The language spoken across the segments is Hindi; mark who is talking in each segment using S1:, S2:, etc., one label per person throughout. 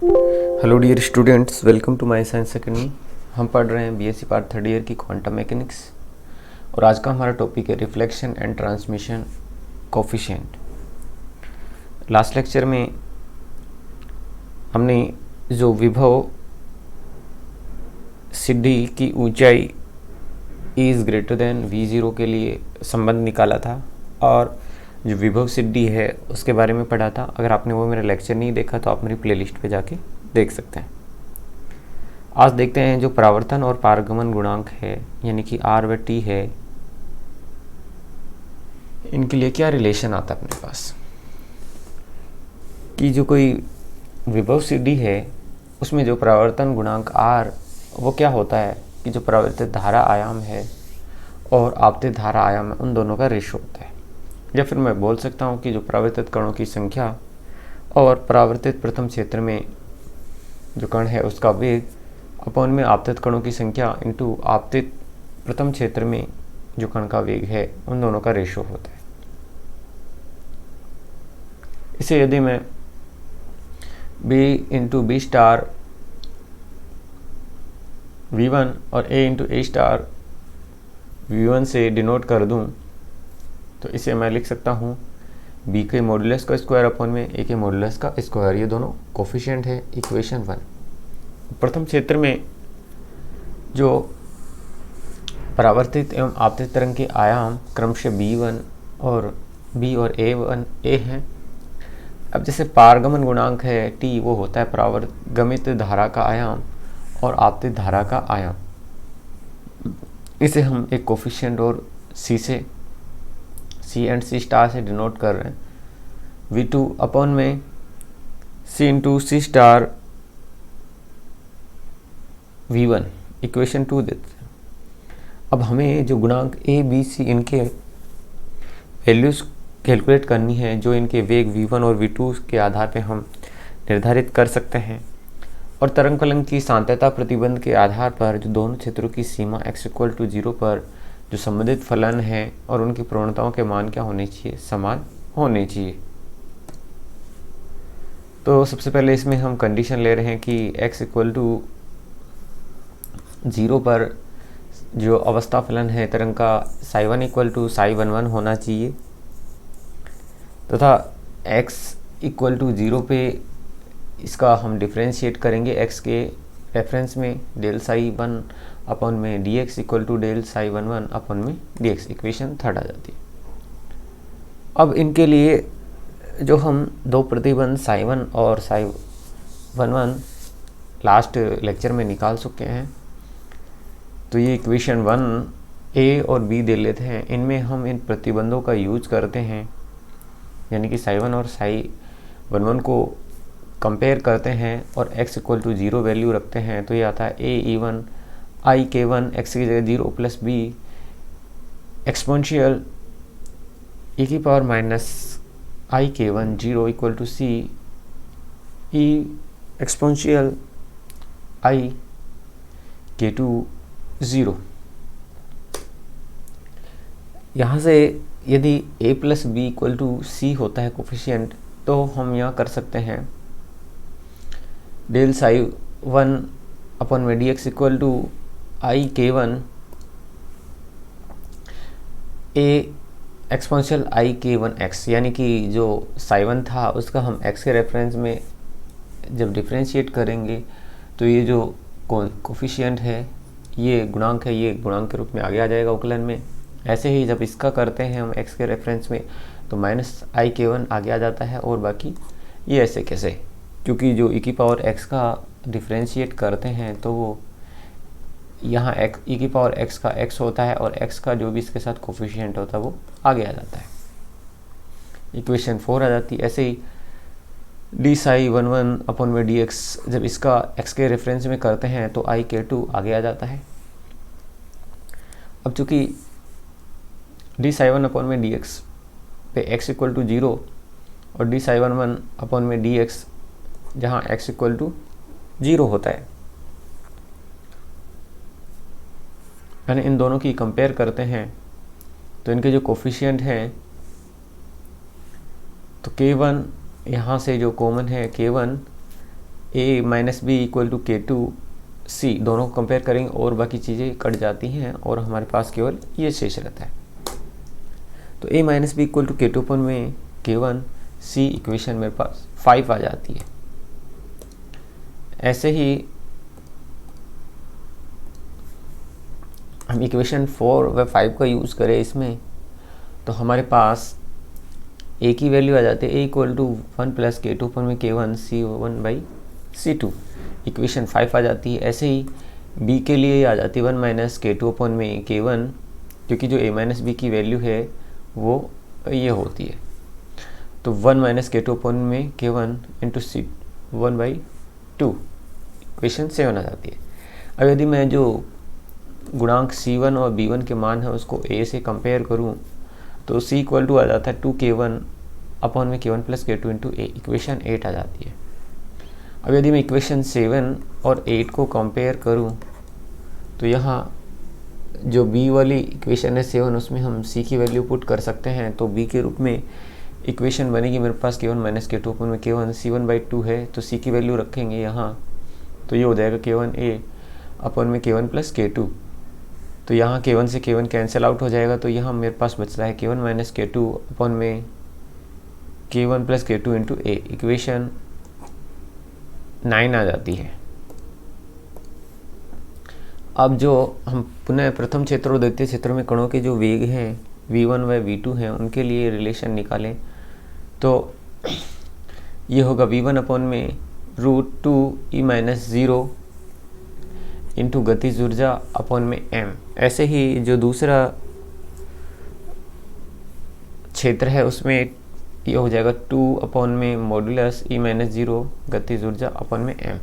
S1: Hello dear students, welcome to my science academy. हम पढ़ रहे हैं बीएससी पार्ट थर्ड ईयर की क्वांटम मैकेनिक्स और आज का हमारा टॉपिक है reflection and transmission coefficient. Last lecture में हमने जो विभव सिद्धि की ऊंचाई इज़ ग्रेटर देन v0 के लिए संबंध निकाला था और जो विभव सिद्धि है उसके बारे में पढ़ा था। अगर आपने वो मेरा लेक्चर नहीं देखा तो आप मेरी प्लेलिस्ट पे जाके देख सकते हैं। आज देखते हैं जो परावर्तन और पारगमन गुणांक है यानी कि R व T है, इनके लिए क्या रिलेशन आता है अपने पास। कि जो कोई विभव सिद्धि है उसमें जो परावर्तन गुणांक R वो क्या होता है कि जो परावर्तित धारा आयाम है और आपतित धारा आयाम है उन दोनों का रेशो होता है। या फिर मैं बोल सकता हूँ कि जो परावर्तित कणों की संख्या और परावर्तित प्रथम क्षेत्र में जो कण है उसका वेग अपॉन में आपतित कणों की संख्या इंटू आपतित प्रथम क्षेत्र में जो कण का वेग है उन दोनों का रेशो होता है। इसे यदि मैं B into B star V1 और A into A star V1 से डिनोट कर दूं तो इसे मैं लिख सकता हूँ B के मॉडुलस का स्क्वायर अपॉन में A के मॉडुलस का स्क्वायर। ये दोनों कोफिशिएंट है इक्वेशन 1। प्रथम क्षेत्र में जो परावर्तित एवं आपतित तरंग के आयाम क्रमशः B1 और B और A हैं। अब जैसे पारगमन गुणांक है T, वो होता है परावर्तगमित धारा का आयाम और आपतित धारा का आयाम। इसे हम एक कोफिशिएंट और C एंड C स्टार से डिनोट कर रहे हैं। V2 अपॉन में C into C star V1 equation 2 देते हैं। अब हमें जो गुणांक A, B, C इनके वैल्यूज़ कैलकुलेट करनी है, जो इनके वेग V1 और V2 के आधार पे हम निर्धारित कर सकते हैं। और तरंग फलन की सांतता प्रतिबंध के आधार पर जो दोनों क्षेत्रों की सीमा x=0 पर जो संबंधित फलन है और उनकी प्रवणताओं के मान क्या होने चाहिए, समान होने चाहिए। तो सबसे पहले इसमें हम कंडीशन ले रहे हैं कि x=0 पर जो अवस्था फलन है तरंग का ψ1 = ψ11 होना चाहिए तथा x=0 पे इसका हम डिफ्रेंशिएट करेंगे x के रेफरेंस में डेल ψ1 अपॉन में dx = डेल ψ11 अपॉन में dx। इक्वेशन 3 आ जाती है। अब इनके लिए जो हम दो प्रतिबंध ψ1 और ψ11 लास्ट लेक्चर में निकाल चुके हैं, तो ये इक्वेशन 1 A और B दे लेते हैं। इनमें हम इन प्रतिबंधों का यूज करते हैं यानी कि ψ1 और ψ11 को कंपेयर करते हैं और x=0 वैल्यू रखते हैं। तो ये आता है A(E1) ik1 x की जगह 0 plus b exponential e⁻ ik1 0 = c e exponential ik2 0। यहाँ से यदि a प्लस b = c होता है कोफिशिएंट, तो हम यहाँ कर सकते हैं डेल ψ1 अपॉन में dx = ik1 a exponential ik1x, यानी कि जो ψ1 था उसका हम x के रेफरेंस में जब डिफ्रेंशिएट करेंगे तो ये जो कोफिशिएंट है, ये गुणांक है, ये गुणांक के रूप में आगे आ जाएगा उकलन में। ऐसे ही जब इसका करते हैं हम x के रेफरेंस में तो माइनस ik1 आगे आ जाता है। और बाकी ये ऐसे कैसे, क्योंकि जो e⁻x का डिफ्रेंशिएट करते हैं तो वो यहाँ e⁻x का x होता है और x का जो भी इसके साथ कोफिशिएंट होता है वो आगे आ जाता है। इक्वेशन 4 आ जाती है। ऐसे ही dψ11 अपॉन में dx जब इसका x के रेफरेंस में करते हैं तो ik2 आगे आ जाता है। अब चूँकि dψ1 अपॉन में dx पे x=0 और dψ11 अपॉन में dx जहाँ x=0 होता है, यानी इन दोनों की कंपेयर करते हैं तो इनके जो कोफिशिएंट हैं तो k1 यहाँ से जो कॉमन है k1 A minus B equal to K2C, दोनों को कंपेयर करेंगे और बाकी चीज़ें कट जाती हैं और हमारे पास केवल ये शेष रहता है। तो A minus B equal to K2 अपन में K1C इक्वेशन मेरे पास 5 आ जाती है। ऐसे ही हम इक्वेशन 4 व 5 का यूज़ करें इसमें, तो हमारे पास ए की वैल्यू आ जाती है ए इक्वल टू 1 प्लस K2 अपन में K1C1/C2, इक्वेशन 5 आ जाती है। ऐसे ही बी के लिए आ जाती है 1 माइनस K2 अपन में K1, क्योंकि जो ए माइनस बी की वैल्यू है वो ये होती है। तो 1 माइनस K2 अपन में K1 इंटू C1/2, इक्वेशन 7 आ जाती है। अब यदि मैं जो गुणांक C1 और B1 के मान है उसको A से कंपेयर करूं, तो C इक्वल टू आ जाता है 2K1 अपॉन में K1 plus K2 into A, equation 8 आ जाती है। अब यदि मैं इक्वेशन 7 और 8 को कंपेयर करूं, तो यहाँ जो B वाली इक्वेशन है 7, उसमें हम C की वैल्यू पुट कर सकते हैं। तो B के रूप में इक्वेशन बनेगी मेरे पास K1 माइनस K2 अपन में K1 C1/2 है, तो C की वैल्यू रखेंगे यहाँ, तो ये हो जाएगा K1A अपन में K1 प्लस K2। तो यहाँ K1 से K1 कैंसिल आउट हो जाएगा, तो यहाँ मेरे पास बचता है K1 माइनस K2 अपन में K1 plus K2 into A, equation 9 आ जाती है। अब जो हम पुनः प्रथम क्षेत्र और द्वितीय क्षेत्र में कणों के जो वेग हैं v1 व v2 हैं, उनके लिए रिलेशन निकालें, तो ये होगा v1 अपॉन में √2e माइनस 0 इंटू गतिज ऊर्जा अपॉन में m। ऐसे ही जो दूसरा क्षेत्र है उसमें ये हो जाएगा 2 अपॉन में मॉडुलस e माइनस 0 गतिज ऊर्जा अपॉन में m।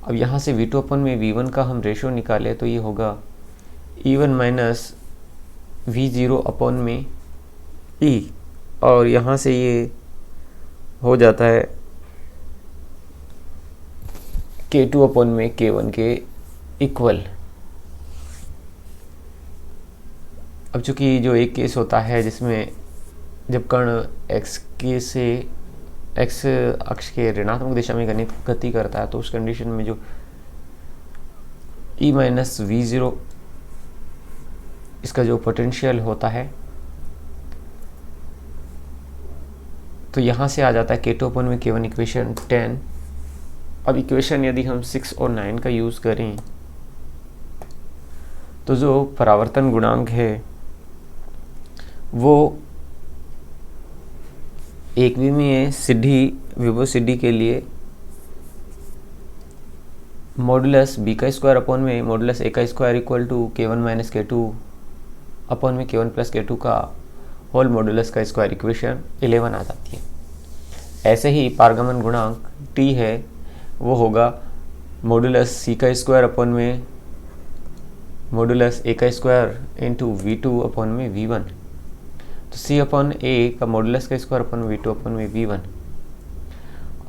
S1: अब यहाँ से v2 अपन में v1 का हम रेशो निकाले, तो ये होगा e1 माइनस v0 अपन में e, और यहाँ से ये हो जाता है K2 अपन में K1 के इक्वल। अब चूंकि जो एक केस होता है जिसमें जब कण x के से x अक्ष के ऋणात्मक दिशा में गति करता है, तो उस कंडीशन में जो e माइनस v0 इसका जो पोटेंशियल होता है, तो यहाँ से आ जाता है K2 अपन में K1 इक्वेशन 10। अब इक्वेशन यदि हम 6 और 9 का यूज़ करें, तो जो परावर्तन गुणांक है वो एक विमीय सीधी विभव सीधी के लिए मॉडुलस b का स्क्वायर अपॉन में मॉडुलस a का square equal to K1 minus K2 upon में K1 प्लस K2 का होल मॉडुलस का स्क्वायर, इक्वेशन 11 आ जाती है। ऐसे ही पारगमन गुणांक t है वो होगा मॉडुलस c का स्क्वायर अपॉन में मॉडुलस a का स्क्वायर इंटू v2 अपॉन में v1। तो c अपॉन a का मॉडुलस का स्क्वायर अपॉन v2 अपॉन में v1।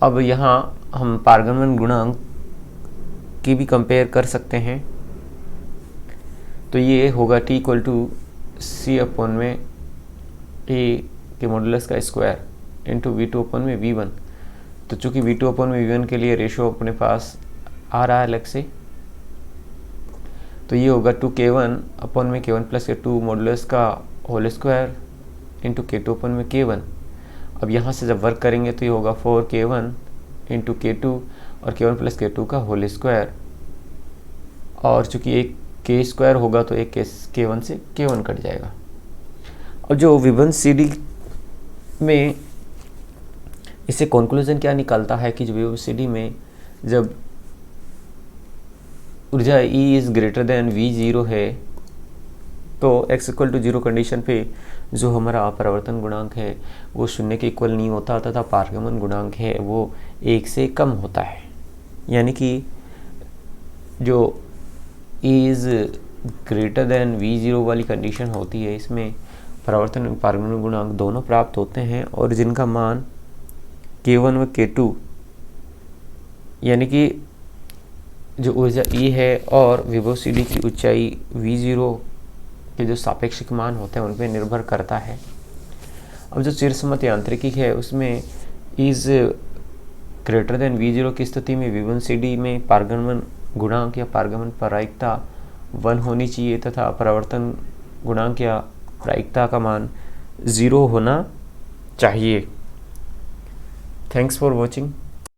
S1: अब यहाँ हम पारगमन गुणांक की भी कंपेयर कर सकते हैं, तो ये होगा t equal to c upon में a के मॉडुलस का स्क्वायर इंटू v2 अपॉन में v1। तो चूंकि v2 अपॉन में v1 के लिए रेशो अपने पास आ रहा है अलग से, तो ये होगा 2K1 अपॉन में K1 प्लस K2 मॉडुलस का होल स्क्वायर इंटू K2 अपन में K1। अब यहाँ से जब वर्क करेंगे तो ये होगा 4K1 इंटू K2 और K1 प्लस K2 का होल स्क्वायर, और चूंकि एक K स्क्वायर होगा तो एक K1 से K1 कट जाएगा। और जो विभव सीधी में इससे कंक्लूजन क्या निकलता है कि जो विभव सीधी में जब ऊर्जा E is greater than V0 है, तो x इक्वल टू 0 कंडीशन पे जो हमारा अपरावर्तन गुणांक है वो 0 के इक्वल नहीं होता, तथा पारगमन गुणांक है वो 1 से कम होता है। यानी कि जो E is greater than V0 वाली कंडीशन होती है, इसमें परावर्तन पारगमन गुणांक दोनों प्राप्त होते हैं, और जिनका मान K1 व K2 यानी कि जो ऊर्जा E है और विभव CD की ऊंचाई V0 के जो सापेक्षिक मान होते हैं उन पर निर्भर करता है। अब जो चिरसम्मत यांत्रिकी है उसमें इज ग्रेटर देन V0 की स्थिति में V1CD में पारगमन गुणांक या पारगमन प्रायिकता 1 होनी चाहिए तथा परावर्तन गुणांक या प्रायिकता का मान 0 होना चाहिए। Thanks for watching.